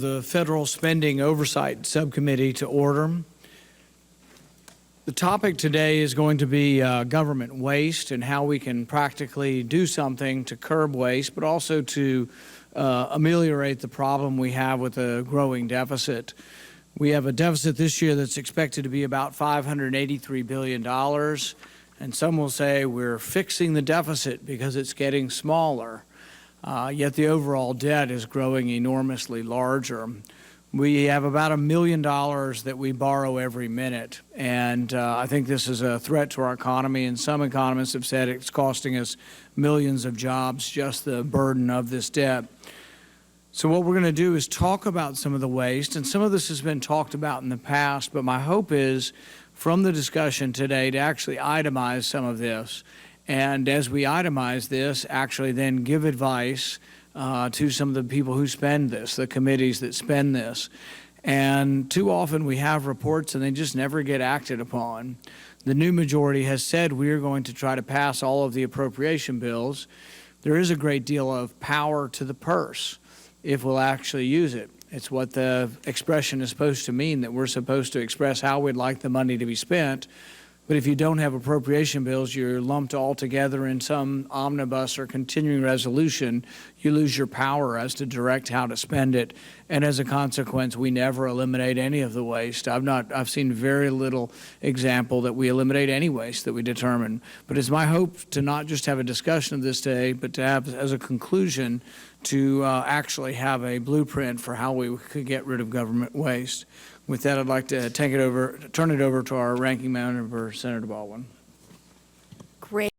the Federal Spending Oversight Subcommittee to order. The topic today is going to be government waste and how we can practically do something to curb waste, but also to ameliorate the problem we have with a growing deficit. We have a deficit this year that's expected to be about $583 billion, and some will say we're fixing the deficit because it's getting smaller. Yet the overall debt is growing enormously larger. We have about $1 million that we borrow every minute, and I think this is a threat to our economy, and some economists have said it's costing us millions of jobs, just the burden of this debt. So what we're going to do is talk about some of the waste, and some of this has been talked about in the past, but my hope is from the discussion today to actually itemize some of this. And as we itemize this, actually then give advice to some of the people who spend this, the committees that spend this. And too often we have reports and they just never get acted upon. The new majority has said we are going to try to pass all of the appropriation bills. There is a great deal of power to the purse if we'll actually use it. It's what the expression is supposed to mean, that we're supposed to express how we'd like the money to be spent. But if you don't have appropriation bills, you're lumped all together in some omnibus or continuing resolution, you lose your power as to direct how to spend it. And as a consequence, we never eliminate any of the waste. I've seen very little example that we eliminate any waste that we determine. But it's my hope to not just have a discussion of this today, but to have as a conclusion to actually have a blueprint for how we could get rid of government waste. With that, I'd like to turn it over to our ranking member, Senator Baldwin. Great.